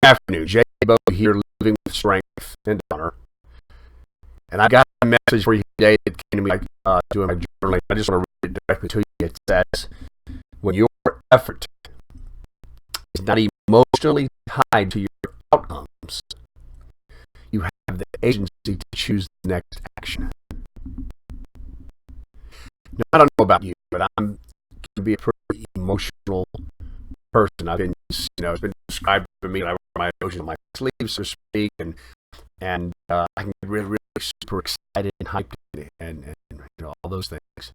Afternoon, Jay Bo here, living with strength and honor. And I got a message for you today that came to me doing my journaling. I just want to read it directly to you. It says, when your effort is not emotionally tied to your outcomes, you have the agency to choose the next action. Now, I don't know about you, but I'm going to be a pretty emotional person. I've been, it's been described to me that I wear my emotions on my sleeves, so to speak, and I can get really, really super excited and hyped and all those things.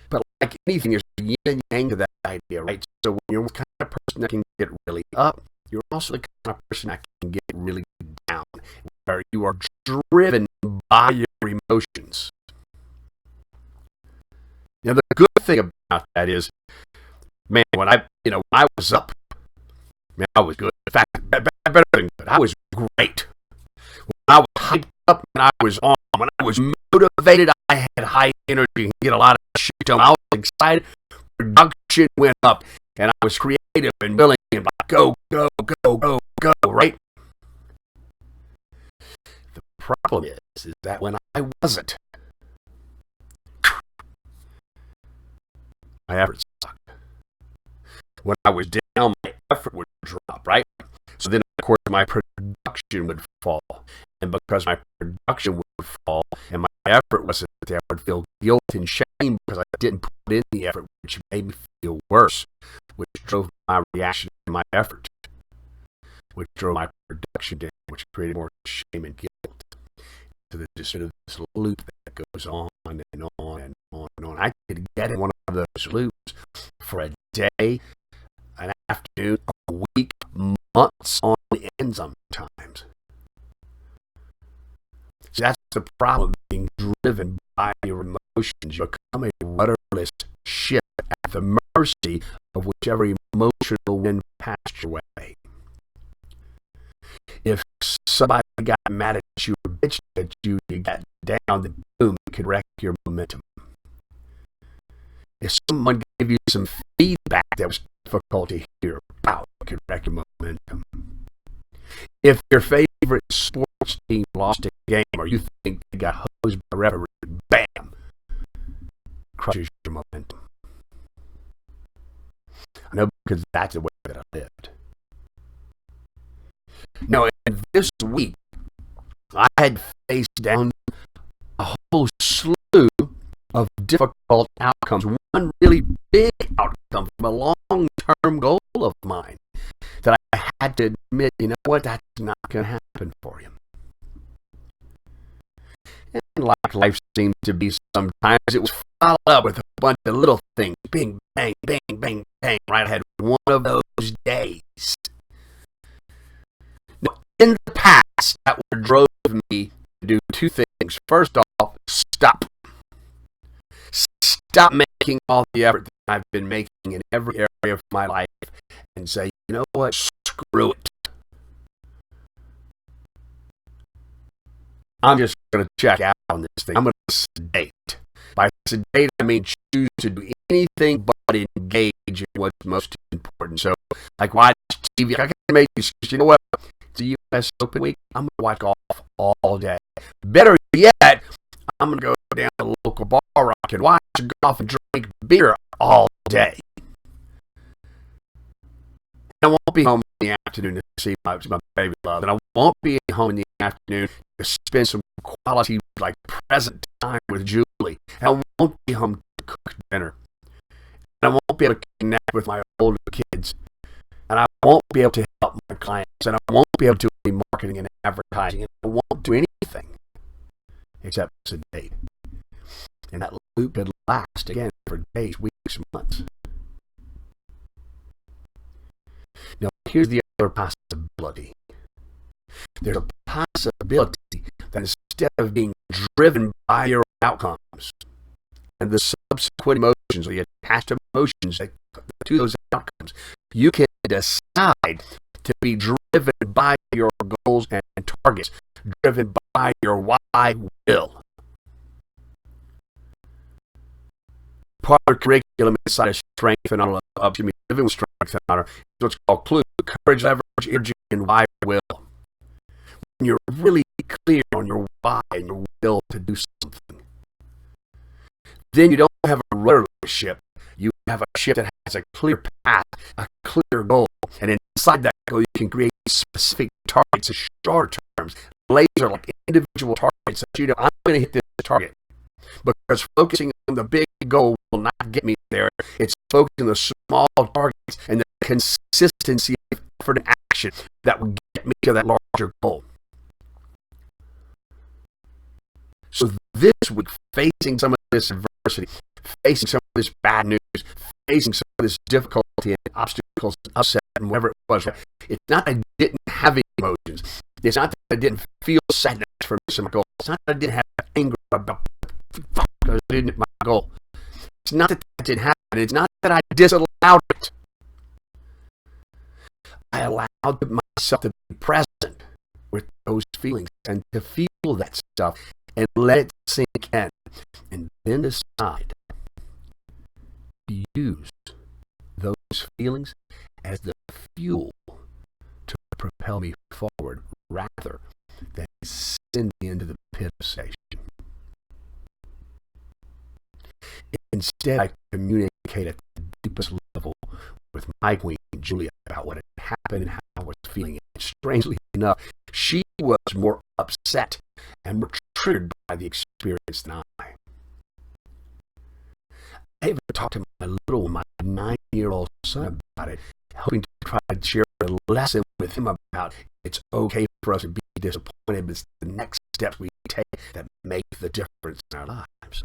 But like anything, there's a yin and yang to that idea, right? So when you're the kind of person that can get really up, you're also the kind of person that can get really down, where you are driven by your emotions. Now, the good thing about that is, man, when I was up, man, I was good. In fact, better than good. I was great. When I was hyped up and I was on, when I was motivated, I had high energy and get a lot of shit done. I was excited. Production went up, and I was creative and willing and like, go, right? The problem is that when I wasn't, my effort sucked. When I was down, my effort would drop, right? So then, of course, my production would fall. And because my production would fall and my effort wasn't there, I would feel guilt and shame because I didn't put in the effort, which made me feel worse, which drove my reaction to my effort, which drove my production down, which created more shame and guilt. So there's just sort of this loop that goes on and on and on and on. I could get in one of those loops for a day, an afternoon, a week, months on end sometimes. So that's the problem, being driven by your emotions. You become a rudderless ship at the mercy of whichever emotional wind passed your way. If somebody got mad at you or bitched at you, you got down, then boom, it could wreck your momentum. If someone gave you some feedback that was difficult to hear, wow, it could wreck your momentum. If your favorite sports team lost a game or you think they got hosed by a referee, bam, crushes your momentum. I know because that's the way that I lived. Now, in this week, I had faced down a whole slew of difficult outcomes. One really big outcome from a long-term goal of mine that I had to admit, you know what, that's not going to happen for you. And like life seemed to be sometimes, it was followed up with a bunch of little things. Bing, bang, bang, bang, bang. Right, I had one of those days. Now, in the past, that drove me to do two things. First off, stop. Stop making all the effort that I've been making in every area of my life and say, you know what, screw it. I'm just going to check out on this thing. I'm going to sedate. By sedate, I mean choose to do anything but engage in what's most important. So, like watch TV. I can make excuses. You know what? It's a U.S. Open week. I'm going to watch golf all day. Better yet, I'm going to go down to the local bar where I can watch golf and drink beer all day. I won't be home in the afternoon to see my baby love, and I won't be home in the afternoon to spend some quality, like present time with Julie. And I won't be home to cook dinner. And I won't be able to connect with my older kids. And I won't be able to help my clients. And I won't be able to do any marketing and advertising. And I won't do anything except sedate. And that loop could last, again, for days, weeks, months. Now, here's the other possibility. There's a possibility that instead of being driven by your outcomes and the subsequent emotions or the attached emotions that to those outcomes, you can decide to be driven by your goals and targets, driven by your why will. Part of the curriculum inside of Strength and Honor, living with Strength and Honor, is what's called CLUE, courage, leverage, energy, and why will. When you're really clear on your why and your will to do something, then you don't have a rudderless ship. You have a ship that has a clear path, a clear goal. And inside that goal, you can create specific targets in short terms. Laser like individual targets that you know, I'm going to hit this target. Because focusing on the big goal will not get me there. It's focusing on the small targets and the consistency of effort and action that will get me to that larger goal. So this week, facing some of this adversity, facing some of this bad news, facing some of this difficulty and obstacles and upset and whatever it was, it's not that I didn't have emotions. It's not that I didn't feel sadness for missing my goal. It's not that I didn't have anger about because I didn't hit my goal. It's not that that didn't happen. It's not that I disallowed it. I allowed myself to be present with those feelings and to feel that stuff and let it sink in, and then decide to use those feelings as the fuel to propel me forward rather than send me into the pit of station. Instead, I communicate at the deepest level with my queen, Julia, about what had happened and how I was feeling. And strangely enough, she was more upset and more triggered by the experience than I. I even talked to my 9-year-old son about it, hoping to try to share a lesson with him about it's okay for us to be disappointed, but it's the next steps we take that make the difference in our lives.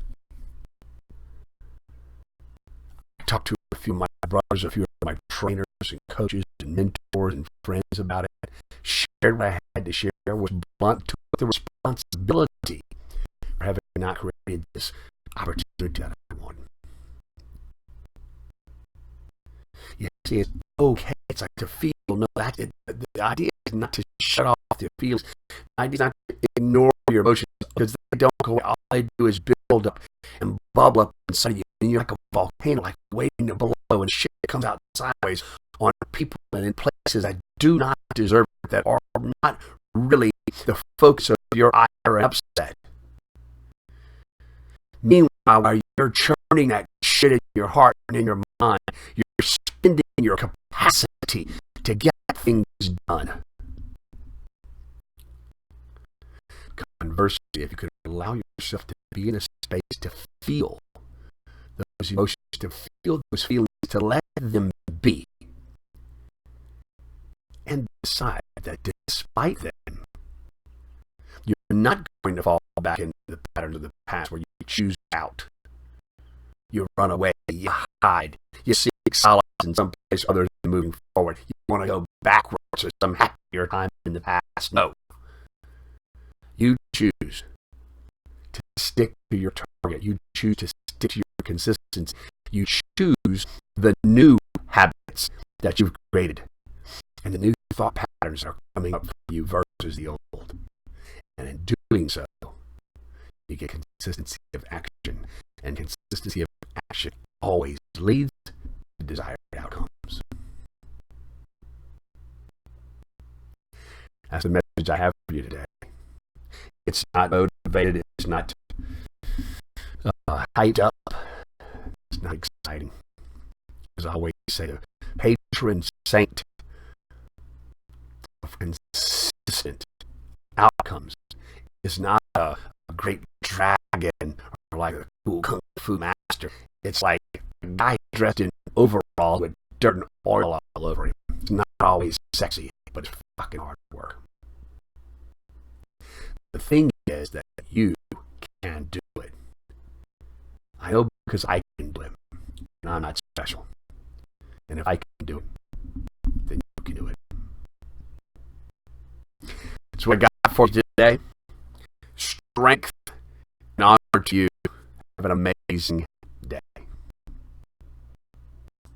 I talked to a few of my brothers, a few of my trainers and coaches and mentors and friends about it, shared what I had to share, was blunt to the responsibility for having not created this opportunity that I wanted. You see, it's okay. It's like to feel. No, the idea is not to shut off your feelings. The idea is not to ignore your emotions because they don't go away. All they do is build up and bubble up inside of you. And you're like a volcano, like waiting to blow, and shit comes out sideways on people and in places that do not deserve it, that are not really the focus of your ire and upset. Meanwhile, while you're churning that shit in your heart and in your mind, you're spending your capacity to get things done. Conversely, if you could allow yourself to be in a space to feel those emotions, to feel those feelings, to let them be, and decide that despite them, you're not going to fall back into the patterns of the past where you choose out, you run away, you hide, you seek solace in some place other than moving forward. You want to go backwards to some happier time in the past. No. You choose to stick to your target. You choose to stick to your consistency. You choose the new habits that you've created. And the new thought patterns are coming up for you versus the old. And in doing so, you get consistency of action. And consistency of action always leads to desired outcomes. That's the message I have for you today. It's not motivated. It's not hyped up. It's not exciting. As I always say, the patron saint of consistent outcomes is not a great dragon or like a cool kung fu master. It's like a guy dressed in overalls with dirt and oil all over him. It's not always sexy, but it's fucking hard work. The thing is that you can do it. I know because I can do it. And I'm not special. And if I can do it, then you can do it. That's what I got for you today. Strength and honor to you. Have an amazing